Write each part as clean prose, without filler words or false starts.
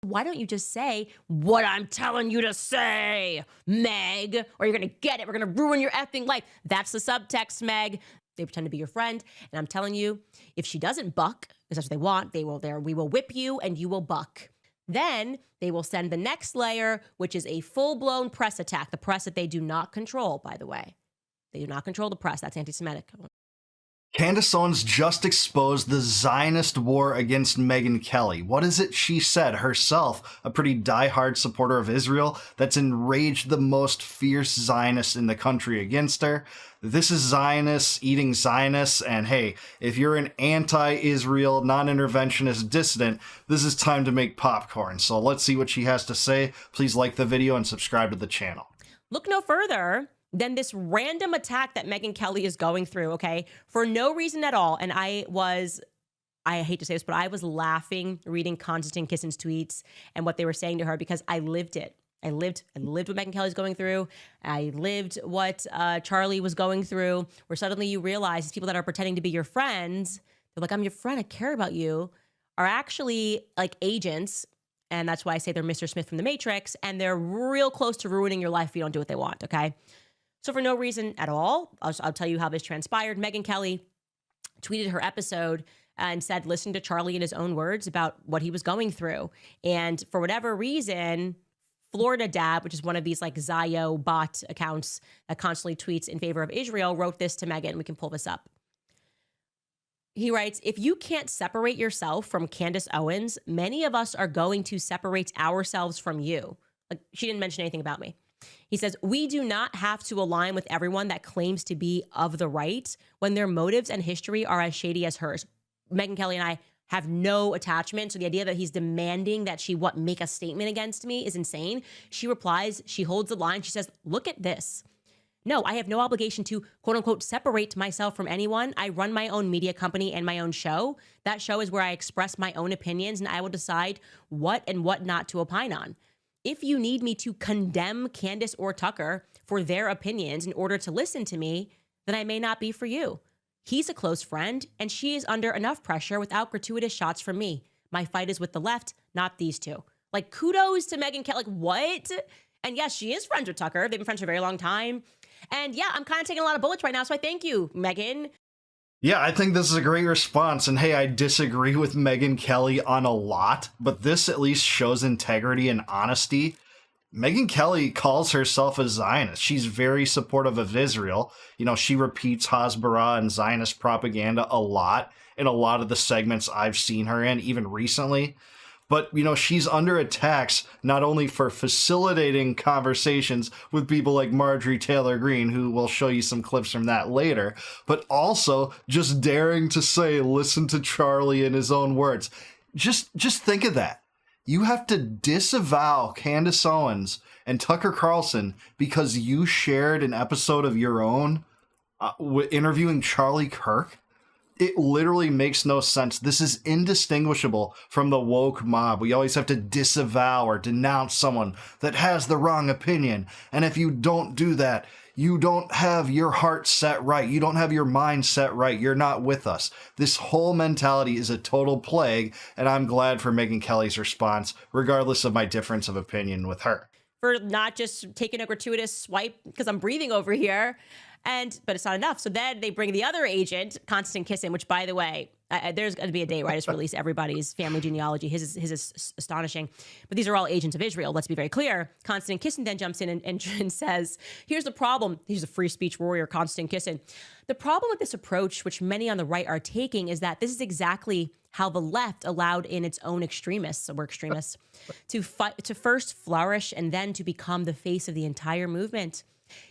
why don't you just say what I'm telling you to say, Meg, or you're going to get it. We're going to ruin your effing life. That's the subtext, Meg. They pretend to be your friend. And I'm telling you, if she doesn't buck, because that's what they want, we will whip you and you will buck. Then they will send the next layer, which is a full-blown press attack. The press that they do not control, by the way. They do not control the press. That's anti-Semitic. Candace Owens just exposed the Zionist war against Megyn Kelly. What is it she said herself, a pretty diehard supporter of Israel, that's enraged the most fierce Zionists in the country against her? This is Zionists eating Zionists, and hey, if you're an anti-Israel, non-interventionist dissident, this is time to make popcorn. So let's see what she has to say. Please like the video and subscribe to the channel. Look no further than this random attack that Megyn Kelly is going through, okay, for no reason at all. And I hate to say this, but I was laughing reading Constantine Kissin's tweets and what they were saying to her because I lived it. I lived what Megyn Kelly's going through. I lived what Charlie was going through, where suddenly you realize these people that are pretending to be your friends, they're like, I'm your friend, I care about you, are actually like agents. And that's why I say they're Mr. Smith from The Matrix, and they're real close to ruining your life if you don't do what they want, okay? So for no reason at all, I'll tell you how this transpired. Megyn Kelly tweeted her episode and said, listen to Charlie in his own words about what he was going through. And for whatever reason, Florida Dad, which is one of these like Zio bot accounts that constantly tweets in favor of Israel, wrote this to Megyn. We can pull this up. He writes, if you can't separate yourself from Candace Owens, many of us are going to separate ourselves from you. Like, she didn't mention anything about me. He says, we do not have to align with everyone that claims to be of the right when their motives and history are as shady as hers. Megyn Kelly and I have no attachment. So the idea that he's demanding that she make a statement against me is insane. She replies, she holds the line. She says, look at this. No, I have no obligation to, quote unquote, separate myself from anyone. I run my own media company and my own show. That show is where I express my own opinions and I will decide what and what not to opine on. If you need me to condemn Candace or Tucker for their opinions in order to listen to me, then I may not be for you. He's a close friend, and she is under enough pressure without gratuitous shots from me. My fight is with the left, not these two. Like, kudos to Megyn Kelly. Like, what? And yes, she is friends with Tucker. They've been friends for a very long time. And yeah, I'm kind of taking a lot of bullets right now, so I thank you, Megyn. Yeah, I think this is a great response, and hey, I disagree with Megyn Kelly on a lot, but this at least shows integrity and honesty. Megyn Kelly calls herself a Zionist. She's very supportive of Israel. You know, she repeats Hasbara and Zionist propaganda a lot in a lot of the segments I've seen her in, even recently. But, you know, she's under attacks not only for facilitating conversations with people like Marjorie Taylor Greene, who will show you some clips from that later, but also just daring to say, listen to Charlie in his own words. Just think of that. You have to disavow Candace Owens and Tucker Carlson because you shared an episode of your own interviewing Charlie Kirk. It literally makes no sense. This is indistinguishable from the woke mob. We always have to disavow or denounce someone that has the wrong opinion. And if you don't do that, you don't have your heart set right. You don't have your mind set right. You're not with us. This whole mentality is a total plague, and I'm glad for Megyn Kelly's response, regardless of my difference of opinion with her. For not just taking a gratuitous swipe because I'm breathing over here. But it's not enough. So then they bring the other agent, Constantine Kissin, which, by the way, there's going to be a day where I just release everybody's family genealogy. His is astonishing. But these are all agents of Israel. Let's be very clear. Constantine Kissin then jumps in and says, here's the problem. He's a free speech warrior, Constantine Kissin. The problem with this approach, which many on the right are taking, is that this is exactly how the left allowed in its own extremists, so we're extremists, to first flourish and then to become the face of the entire movement.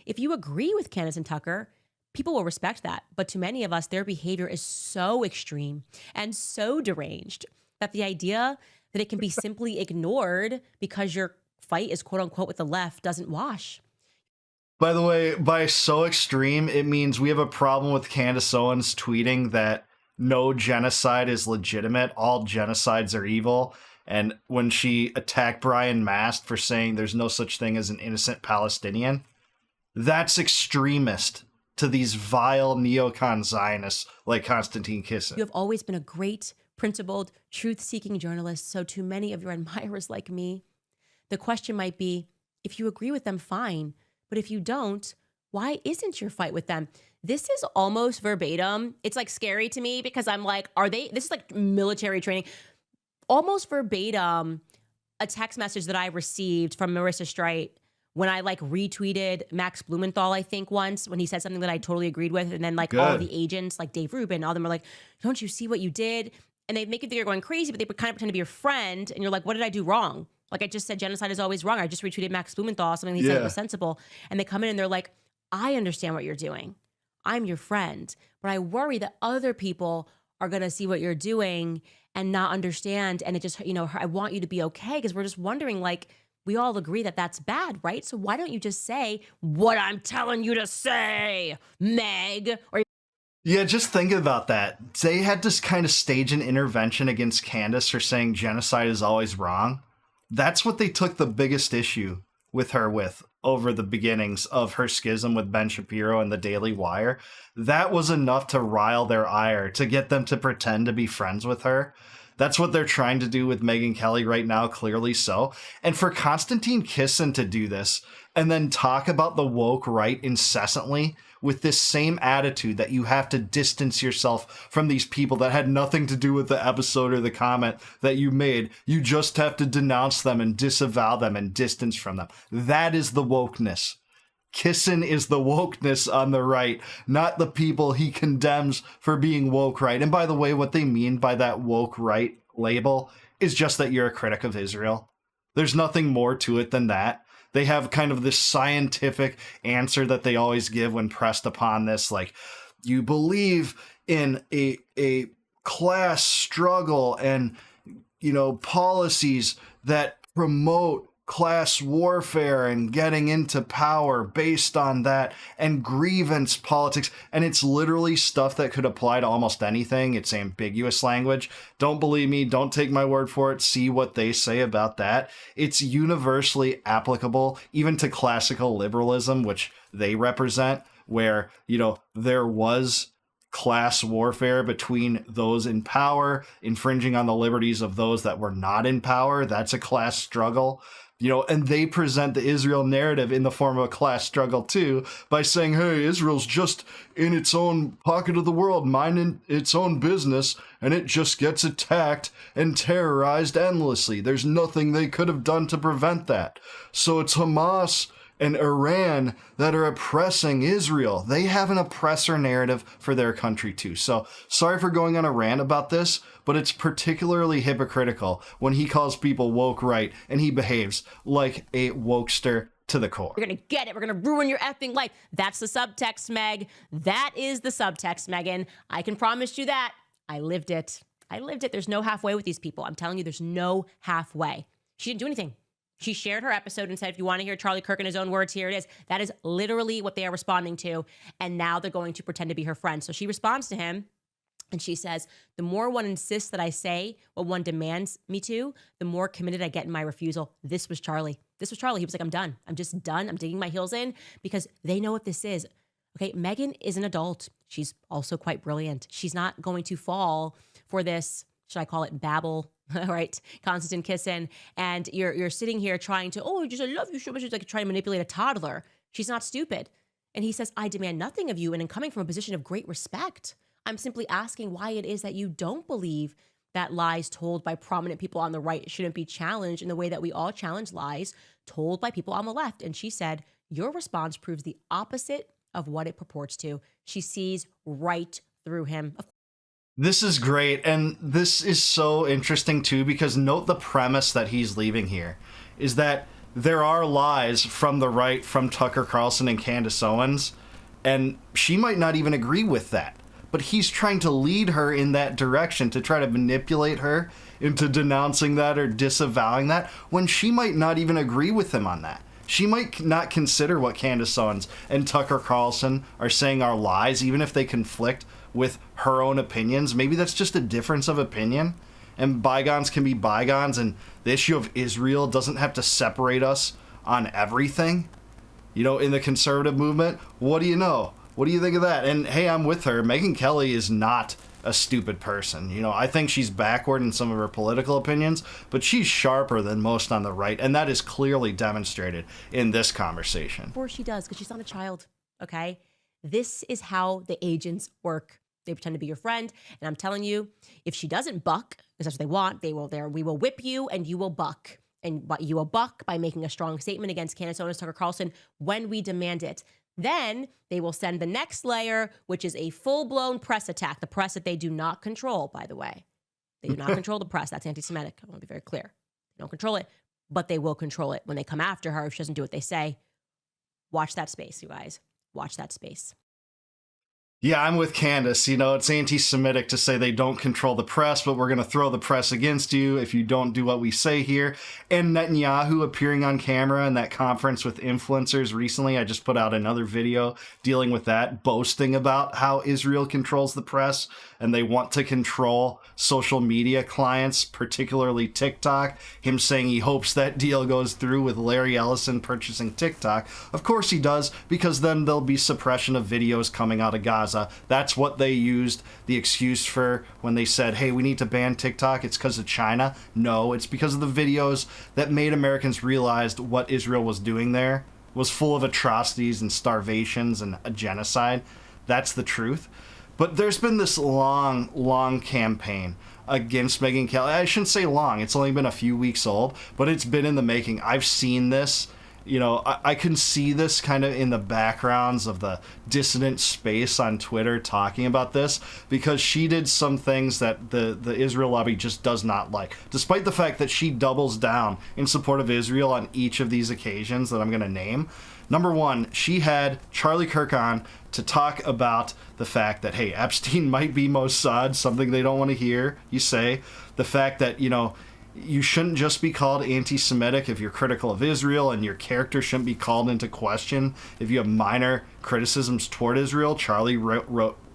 If you agree with Candace and Tucker, people will respect that. But to many of us, their behavior is so extreme and so deranged that the idea that it can be simply ignored because your fight is quote unquote with the left doesn't wash. By the way, by so extreme, it means we have a problem with Candace Owens tweeting that no genocide is legitimate. All genocides are evil. And when she attacked Brian Mast for saying there's no such thing as an innocent Palestinian, that's extremist to these vile neocon Zionists like Constantine Kissin. You have always been a great principled, truth-seeking journalist, so to many of your admirers like me, the question might be, if you agree with them, fine. But if you don't, why isn't your fight with them? This is almost verbatim. It's like scary to me because I'm like, this is like military training. Almost verbatim, a text message that I received from Marissa Streit when I like retweeted Max Blumenthal, I think once, when he said something that I totally agreed with. And then like all of the agents, like Dave Rubin, all of them are like, don't you see what you did? And they make you think you're going crazy, but they kind of pretend to be your friend. And you're like, what did I do wrong? Like I just said, genocide is always wrong. I just retweeted Max Blumenthal, something he said was sensible. And they come in and they're like, I understand what you're doing. I'm your friend. But I worry that other people are going to see what you're doing and not understand. And it just, I want you to be okay because we're just wondering, like, we all agree that that's bad, right? So why don't you just say what I'm telling you to say, Meg? Or yeah, just think about that. They had to kind of stage an intervention against Candace for saying genocide is always wrong. That's what they took the biggest issue with her with over the beginnings of her schism with Ben Shapiro and the Daily Wire. That was enough to rile their ire, to get them to pretend to be friends with her. That's what they're trying to do with Megyn Kelly right now, clearly so. And for Konstantin Kisin to do this and then talk about the woke right incessantly with this same attitude that you have to distance yourself from these people that had nothing to do with the episode or the comment that you made. You just have to denounce them and disavow them and distance from them. That is the wokeness. Kisin is the wokeness on the right, not the people he condemns for being woke right. And by the way, what they mean by that woke right label is just that you're a critic of Israel. There's nothing more to it than that. They have kind of this scientific answer that they always give when pressed upon this, like, you believe in a class struggle and, policies that promote class warfare and getting into power based on that, and grievance politics. And it's literally stuff that could apply to almost anything. It's ambiguous language. Don't believe me. Don't take my word for it. See what they say about that. It's universally applicable, even to classical liberalism, which they represent, where, there was class warfare between those in power, infringing on the liberties of those that were not in power. That's a class struggle. And they present the Israel narrative in the form of a class struggle too, by saying, hey, Israel's just in its own pocket of the world, minding its own business, and it just gets attacked and terrorized endlessly. There's nothing they could have done to prevent that. So it's Hamas and Iran that are oppressing Israel. They have an oppressor narrative for their country too. So sorry for going on a rant about this, but it's particularly hypocritical when he calls people woke right and he behaves like a wokester to the core. You're going to get it. We're going to ruin your effing life. That's the subtext, Meg. That is the subtext, Megyn. I can promise you that. I lived it. There's no halfway with these people. I'm telling you, there's no halfway. She didn't do anything. She shared her episode and said, if you want to hear Charlie Kirk in his own words, here it is. That is literally what they are responding to. And now they're going to pretend to be her friend. So she responds to him and she says, the more one insists that I say what one demands me to, the more committed I get in my refusal. This was Charlie. He was like, I'm done. I'm just done. I'm digging my heels in because they know what this is. Okay, Megyn is an adult. She's also quite brilliant. She's not going to fall for this, should I call it babble? Right, Konstantin Kisin, and you're sitting here trying to, I love you so much. It's like trying to manipulate a toddler. She's not stupid. And he says, I demand nothing of you, and in coming from a position of great respect, I'm simply asking why it is that you don't believe that lies told by prominent people on the right shouldn't be challenged in the way that we all challenge lies told by people on the left. And she said, your response proves the opposite of what it purports to. She sees right through him. This is great, and this is so interesting too, because note the premise that he's leaving here, is that there are lies from the right, from Tucker Carlson and Candace Owens, and she might not even agree with that. But he's trying to lead her in that direction, to try to manipulate her into denouncing that or disavowing that, when she might not even agree with him on that. She might not consider what Candace Owens and Tucker Carlson are saying are lies, even if they conflict with her own opinions. Maybe that's just a difference of opinion, and bygones can be bygones, and the issue of Israel doesn't have to separate us on everything. In the conservative movement, what do you know? What do you think of that? And hey, I'm with her. Megyn Kelly is not a stupid person. You know, I think she's backward in some of her political opinions, but she's sharper than most on the right, and that is clearly demonstrated in this conversation. Of course she does, because she's not a child, okay? This is how the agents work. They pretend to be your friend, and I'm telling you, if she doesn't buck, because that's what they want, we will whip you and you will buck. And you will buck by making a strong statement against Candace Owens, Tucker Carlson, when we demand it. Then they will send the next layer, which is a full-blown press attack. The press that they do not control, by the way. They do not control the press. That's anti-Semitic. I want to be very clear. They don't control it, but they will control it when they come after her if she doesn't do what they say. Watch that space, you guys. Watch that space. Yeah, I'm with Candace. You know, it's anti-Semitic to say they don't control the press, but we're going to throw the press against you if you don't do what we say here. And Netanyahu appearing on camera in that conference with influencers recently. I just put out another video dealing with that, boasting about how Israel controls the press and they want to control social media clients, particularly TikTok. Him saying he hopes that deal goes through with Larry Ellison purchasing TikTok. Of course he does, because then there'll be suppression of videos coming out of Gaza. That's what they used the excuse for when they said, hey, we need to ban TikTok. It's because of China. No, it's because of the videos that made Americans realize what Israel was doing there was full of atrocities and starvations and a genocide. That's the truth. But there's been this long campaign against Megyn Kelly. I shouldn't say long. It's only been a few weeks old, but it's been in the making. I've seen this. You know, I can see this kind of in the backgrounds of the dissident space on Twitter talking about this, because she did some things that the Israel lobby just does not like, despite the fact that she doubles down in support of Israel on each of these occasions that I'm going to name. Number one, she had Charlie Kirk on to talk about the fact that, hey, Epstein might be Mossad, something they don't want to hear, you say. The fact that, you know, you shouldn't just be called anti-Semitic if you're critical of Israel, and your character shouldn't be called into question if you have minor criticisms toward Israel. Charlie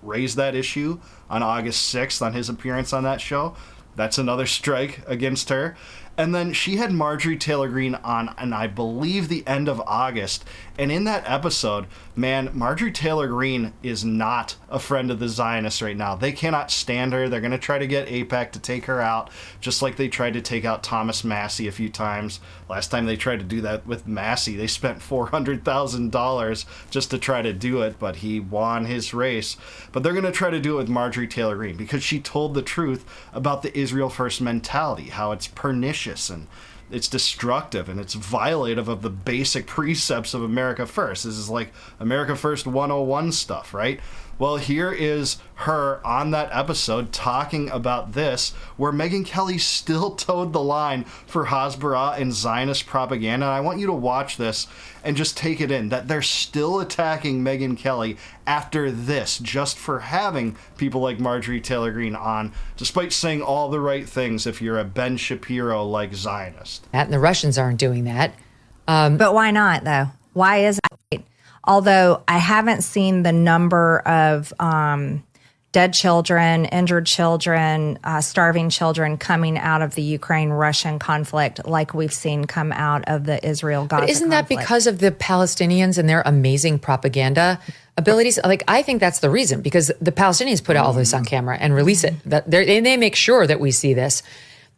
raised that issue on August 6th on his appearance on that show. That's another strike against her. And then she had Marjorie Taylor Greene on, and I believe the end of August. And in that episode, man, Marjorie Taylor Greene is not a friend of the Zionists right now. They cannot stand her. They're going to try to get AIPAC to take her out, just like they tried to take out Thomas Massey a few times. Last time they tried to do that with Massey, they spent $400,000 just to try to do it, but he won his race. But they're going to try to do it with Marjorie Taylor Greene because she told the truth about the Israel First mentality, how it's pernicious and it's destructive and it's violative of the basic precepts of America First. This is like America First 101 stuff, right? Well, here is her on that episode talking about this, where Megyn Kelly still towed the line for Hasbara and Zionist propaganda. And I want you to watch this and just take it in, that they're still attacking Megyn Kelly after this, just for having people like Marjorie Taylor Greene on, despite saying all the right things if you're a Ben Shapiro-like Zionist. And the Russians aren't doing that. But why not, though? Why is it? Although I haven't seen the number of dead children, injured children, starving children coming out of the Ukraine-Russian conflict like we've seen come out of the Israel-Gaza conflict. Isn't that because of the Palestinians and their amazing propaganda abilities? Like, I think that's the reason, because the Palestinians put all this on camera and release it. And they make sure that we see this,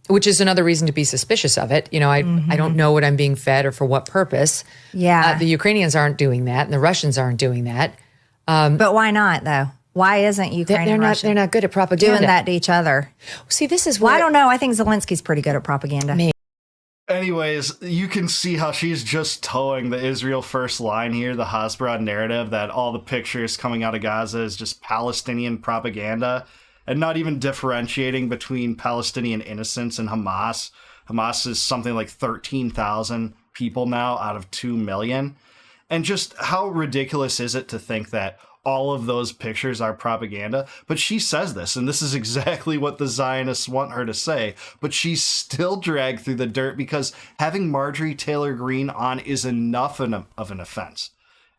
which is another reason to be suspicious of it. You know, I don't know what I'm being fed or for what purpose. Yeah. The Ukrainians aren't doing that, and the Russians aren't doing that. But why not, though? Why isn't Ukraine and Russia they're not good at propaganda. doing that to each other? See, this is Well, why I don't know. I think Zelensky's pretty good at propaganda. Maybe. Anyways, you can see how she's just towing the Israel First line here, the Hasbara narrative, that all the pictures coming out of Gaza is just Palestinian propaganda, and not even differentiating between Palestinian innocents and Hamas. Hamas is something like 13,000 people now out of 2 million. And just how ridiculous is it to think that all of those pictures are propaganda? But she says this, and this is exactly what the Zionists want her to say, but she's still dragged through the dirt because having Marjorie Taylor Greene on is enough of an offense.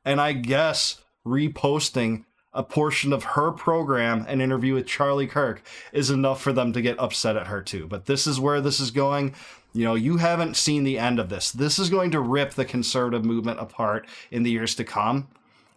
And I guess reposting a portion of her program, an interview with Charlie Kirk, is enough for them to get upset at her too. But this is where this is going. You know, you haven't seen the end of this. This is going to rip the conservative movement apart in the years to come.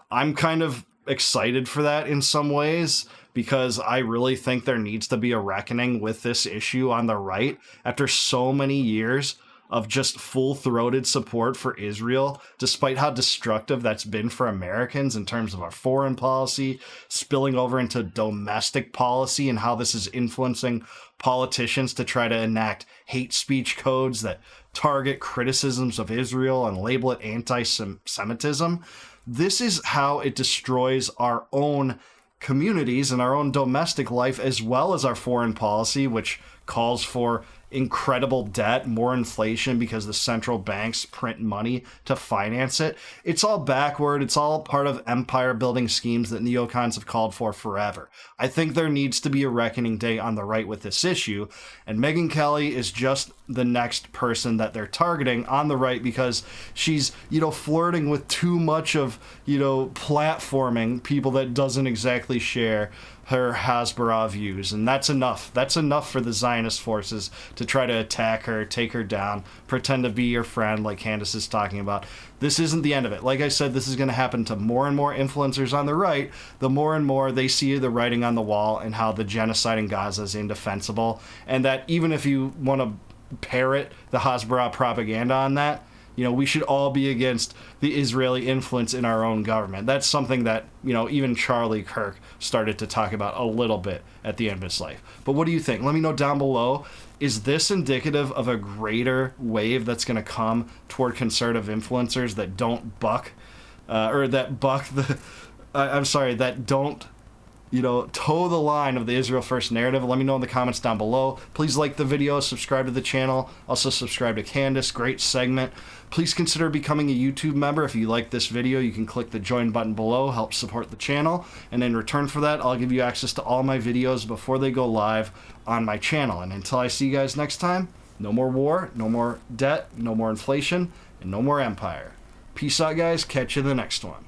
I'm kind of excited for that in some ways, because I really think there needs to be a reckoning with this issue on the right after so many years of just full-throated support for Israel, despite how destructive that's been for Americans in terms of our foreign policy, spilling over into domestic policy, and how this is influencing politicians to try to enact hate speech codes that target criticisms of Israel and label it anti-Semitism. This is how it destroys our own communities and our own domestic life, as well as our foreign policy, which calls for incredible debt, more inflation because the central banks print money to finance it. It's all backward. It's all part of empire building schemes that neocons have called for forever. I think there needs to be a reckoning day on the right with this issue, and Megyn Kelly is just the next person that they're targeting on the right because she's, flirting with too much of, platforming people that doesn't exactly share her Hasbara views, and that's enough. That's enough for the Zionist forces to try to attack her, take her down, pretend to be your friend like Candace is talking about. This isn't the end of it. Like I said, this is going to happen to more and more influencers on the right, the more and more they see the writing on the wall and how the genocide in Gaza is indefensible, and that even if you want to parrot the Hasbara propaganda on that, we should all be against the Israeli influence in our own government. That's something that, even Charlie Kirk started to talk about a little bit at the end of his life. But what do you think? Let me know down below. Is this indicative of a greater wave that's going to come toward conservative influencers that don't buck, that don't toe the line of the Israel First narrative? Let me know in the comments down below. Please like the video, subscribe to the channel. Also subscribe to Candace, great segment. Please consider becoming a YouTube member. If you like this video, you can click the join button below, help support the channel. And in return for that, I'll give you access to all my videos before they go live on my channel. And until I see you guys next time, no more war, no more debt, no more inflation, and no more empire. Peace out, guys. Catch you in the next one.